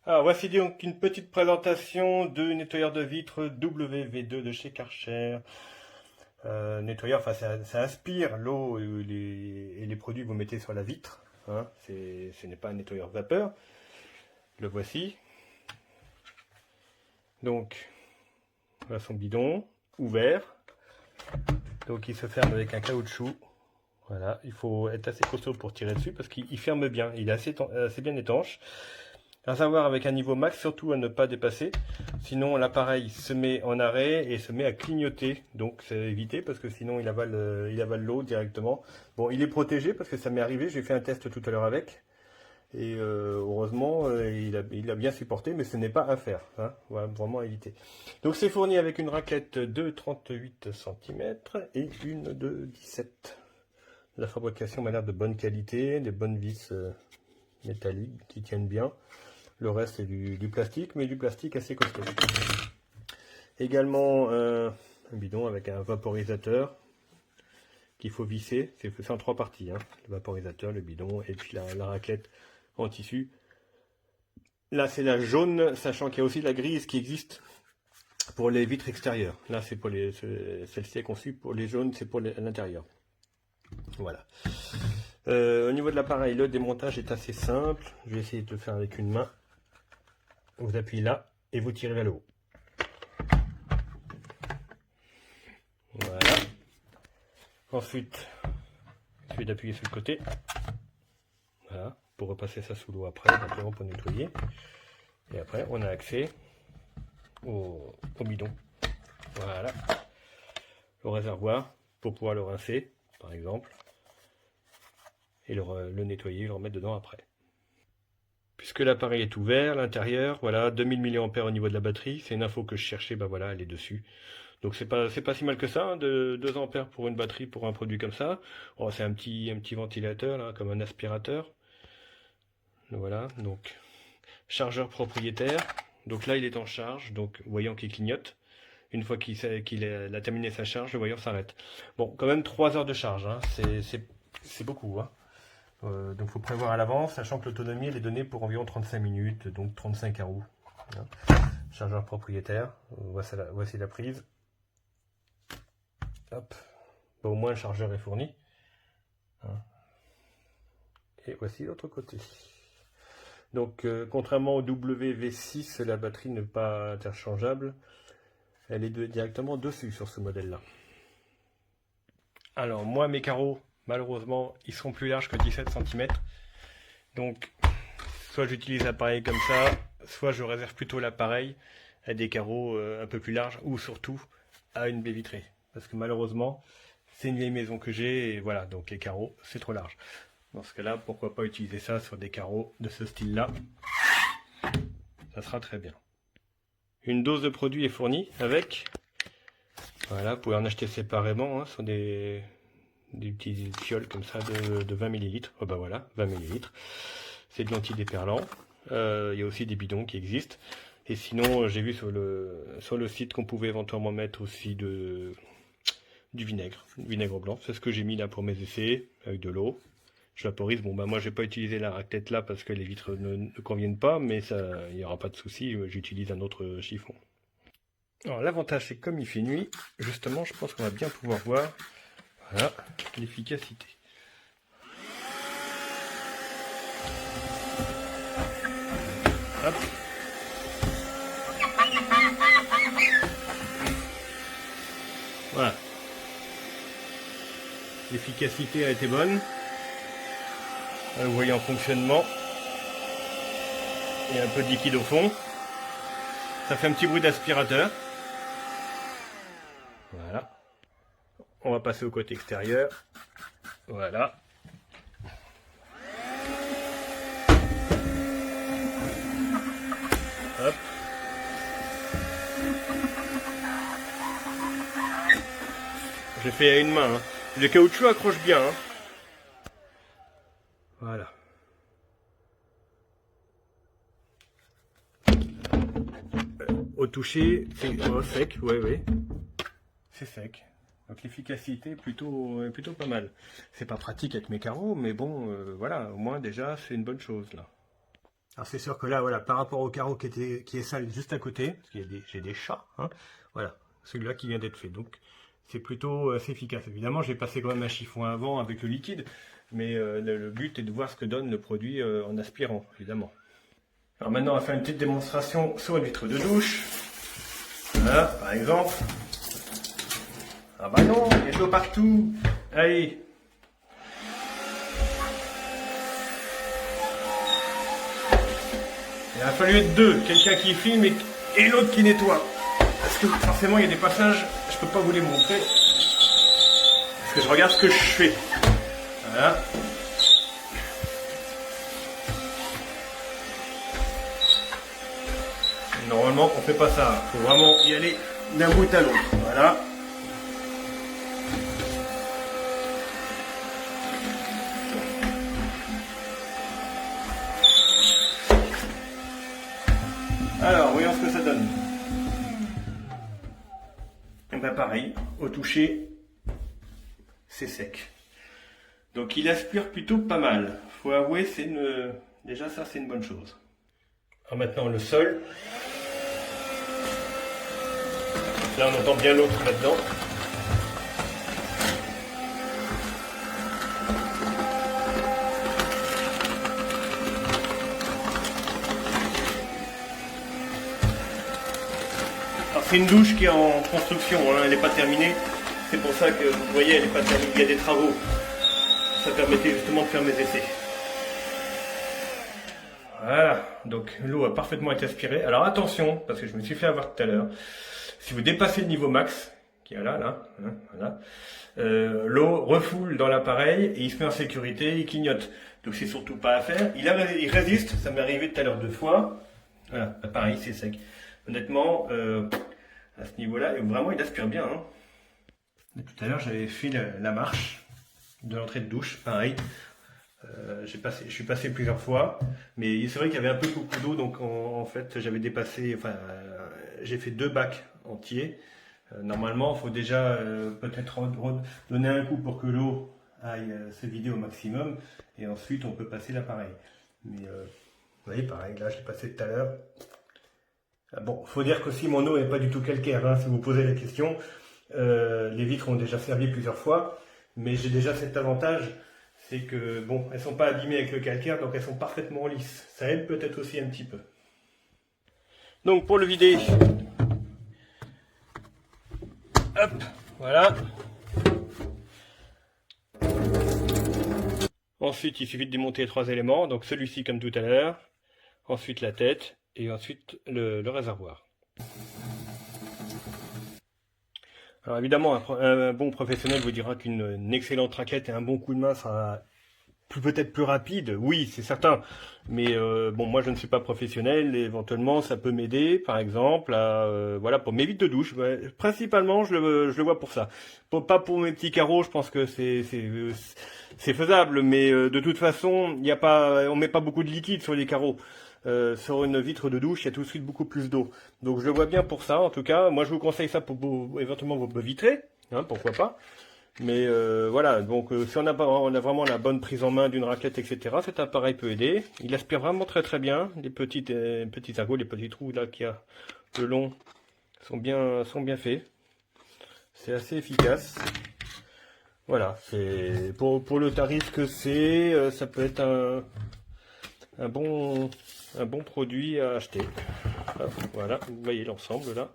Alors voici donc une petite présentation de nettoyeur de vitres WV2 de chez Karcher. Nettoyeur, enfin ça aspire l'eau et les produits que vous mettez sur la vitre. Hein. Ce n'est pas un nettoyeur vapeur. Le voici. Donc, voilà son bidon ouvert. Donc il se ferme avec un caoutchouc. Voilà, il faut être assez costaud pour tirer dessus parce qu'il ferme bien. Il est assez bien étanche. À savoir avec un niveau max, surtout à ne pas dépasser. Sinon l'appareil se met en arrêt et se met à clignoter. Donc c'est à éviter parce que sinon il avale l'eau directement. Bon, il est protégé parce que ça m'est arrivé. J'ai fait un test tout à l'heure avec. Et heureusement, il a bien supporté, mais ce n'est pas à faire. Hein, voilà, vraiment à éviter. Donc c'est fourni avec une raclette de 38 cm et une de 17. La fabrication m'a l'air de bonne qualité, des bonnes vis métalliques qui tiennent bien. Le reste c'est du plastique, mais du plastique assez costaud. Également un bidon avec un vaporisateur qu'il faut visser. C'est fait en 3 parties. Hein. Le vaporisateur, le bidon et puis la raclette en tissu. Là c'est la jaune, sachant qu'il y a aussi la grise qui existe pour les vitres extérieures. Là c'est pour celle-ci est conçue pour les jaunes, c'est pour l'intérieur. Voilà. Au niveau de l'appareil, le démontage est assez simple. Je vais essayer de le faire avec une main. Vous appuyez là et vous tirez vers le haut. Voilà. Ensuite, je vais d'appuyer sur le côté. Voilà. Pour repasser ça sous l'eau après, simplement pour nettoyer. Et après, on a accès au bidon. Voilà. Le réservoir pour pouvoir le rincer, par exemple. Et le nettoyer, le remettre dedans après. Puisque l'appareil est ouvert, l'intérieur, voilà, 2000 mAh au niveau de la batterie, c'est une info que je cherchais, bah voilà, elle est dessus. Donc c'est pas si mal que ça, hein, de 2 ampères pour une batterie pour un produit comme ça. Oh, c'est un petit ventilateur, là, comme un aspirateur. Voilà, donc chargeur propriétaire. Donc là il est en charge, donc voyant qu'il clignote. Une fois qu'il a terminé sa charge, le voyant s'arrête. Bon, quand même 3 heures de charge, hein, c'est beaucoup, hein. Donc il faut prévoir à l'avance, sachant que l'autonomie elle est donnée pour environ 35 minutes, donc 35 à roue. Hein. Chargeur propriétaire, voici la prise. Hop. Bon, au moins le chargeur est fourni. Hein. Et voici l'autre côté. Donc contrairement au WV6, la batterie n'est pas interchangeable. Elle est directement dessus sur ce modèle-là. Alors moi mes carreaux, malheureusement, ils seront plus larges que 17 cm. Donc soit j'utilise l'appareil comme ça, soit je réserve plutôt l'appareil à des carreaux un peu plus larges, ou surtout à une baie vitrée. Parce que malheureusement, c'est une vieille maison que j'ai, et voilà, donc les carreaux, c'est trop large. Dans ce cas-là, pourquoi pas utiliser ça sur des carreaux de ce style-là. Ça sera très bien. Une dose de produit est fournie avec. Voilà, vous pouvez en acheter séparément, hein, sur des petites fioles comme ça de 20 ml. Oh bah voilà, 20 ml. C'est de l'antidéperlant. Il y a aussi des bidons qui existent. Et sinon, j'ai vu sur le site qu'on pouvait éventuellement mettre aussi du vinaigre blanc. C'est ce que j'ai mis là pour mes essais, avec de l'eau. Je vaporise. Bon, bah moi, je vais pas utiliser la raclette là parce que les vitres ne conviennent pas, mais ça, il n'y aura pas de souci. J'utilise un autre chiffon. Alors, l'avantage, c'est que comme il fait nuit, justement, je pense qu'on va bien pouvoir voir, voilà, l'efficacité. Hop. Voilà. L'efficacité a été bonne. Vous voyez en fonctionnement. Il y a un peu de liquide au fond. Ça fait un petit bruit d'aspirateur. Voilà. On va passer au côté extérieur. Voilà. Hop. J'ai fait à une main. Hein. Le caoutchouc accroche bien. Hein. Voilà. Au toucher, c'est sec, ouais. C'est sec. Donc l'efficacité est plutôt pas mal. C'est pas pratique avec mes carreaux, mais bon, voilà, au moins déjà c'est une bonne chose là. Alors c'est sûr que là, voilà, par rapport au carreau qui est sale juste à côté, parce qu'il y a j'ai des chats, hein, voilà, celui-là qui vient d'être fait. Donc c'est plutôt assez efficace. Évidemment, j'ai passé quand même un chiffon avant avec le liquide, mais le but est de voir ce que donne le produit en aspirant, évidemment. Alors maintenant, on va faire une petite démonstration sur une vitre de douche. Voilà, par exemple. Ah bah non, il y a de l'eau partout. Allez. Il a fallu être deux, quelqu'un qui filme et l'autre qui nettoie. Parce que forcément, il y a des passages, je peux pas vous les montrer. Parce que je regarde ce que je fais. Voilà. Normalement, on fait pas ça. Il faut vraiment y aller d'un bout à l'autre. Voilà. Alors, voyons ce que ça donne. Et ben pareil, au toucher, c'est sec. Donc il aspire plutôt pas mal. Faut avouer, déjà ça c'est une bonne chose. Alors maintenant le sol. Là on entend bien l'autre là-dedans. C'est une douche qui est en construction, hein, elle n'est pas terminée. C'est pour ça que vous voyez, elle n'est pas terminée, il y a des travaux. Ça permettait justement de faire mes essais. Voilà, donc l'eau a parfaitement été aspirée. Alors attention, parce que je me suis fait avoir tout à l'heure. Si vous dépassez le niveau max, qui est là, hein, voilà, l'eau refoule dans l'appareil et il se met en sécurité, il clignote. Donc c'est surtout pas à faire. Il résiste, ça m'est arrivé tout à l'heure 2 fois. Voilà, pareil, c'est sec. Honnêtement, à ce niveau-là, vraiment il aspire bien. Hein. Tout à l'heure j'avais fait la marche de l'entrée de douche, pareil. Je suis passé plusieurs fois, mais c'est vrai qu'il y avait un peu beaucoup d'eau, donc en fait j'avais dépassé, enfin j'ai fait 2 bacs entiers. Normalement il faut déjà peut-être donner un coup pour que l'eau aille se vider au maximum, et ensuite on peut passer l'appareil. Mais vous voyez, pareil, là je l'ai passé tout à l'heure. Bon, faut dire qu'aussi mon eau n'est pas du tout calcaire, hein, si vous posez la question. Les vitres ont déjà servi plusieurs fois, mais j'ai déjà cet avantage, c'est que bon, elles sont pas abîmées avec le calcaire, donc elles sont parfaitement lisses. Ça aide peut-être aussi un petit peu. Donc pour le vider, hop, voilà. Ensuite, il suffit de démonter les 3 éléments, donc celui-ci comme tout à l'heure, ensuite la tête, et ensuite le réservoir. Alors évidemment, un bon professionnel vous dira qu'une excellente raquette et un bon coup de main sera peut-être plus rapide. Oui, c'est certain. Mais bon, moi je ne suis pas professionnel. Et éventuellement, ça peut m'aider, par exemple, voilà, pour mes vitres de douche. Principalement, je le vois pour ça. Pas pour mes petits carreaux. Je pense que c'est faisable. Mais de toute façon, on met pas beaucoup de liquide sur les carreaux. Sur une vitre de douche, il y a tout de suite beaucoup plus d'eau. Donc je le vois bien pour ça, en tout cas. Moi, je vous conseille ça pour éventuellement vos vitrées, hein, pourquoi pas. Mais voilà, donc si on a vraiment la bonne prise en main d'une raquette, etc., cet appareil peut aider. Il aspire vraiment très très bien. Les petits ergots, les petits trous là qu'il y a le long sont bien faits. C'est assez efficace. Voilà, c'est pour le tarif que c'est, ça peut être un bon produit à acheter. Hop, voilà, vous voyez l'ensemble là.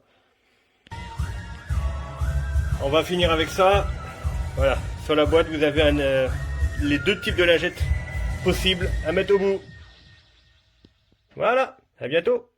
On va finir avec ça. Voilà, sur la boîte vous avez les 2 types de lingettes possibles à mettre au bout. Voilà, à bientôt.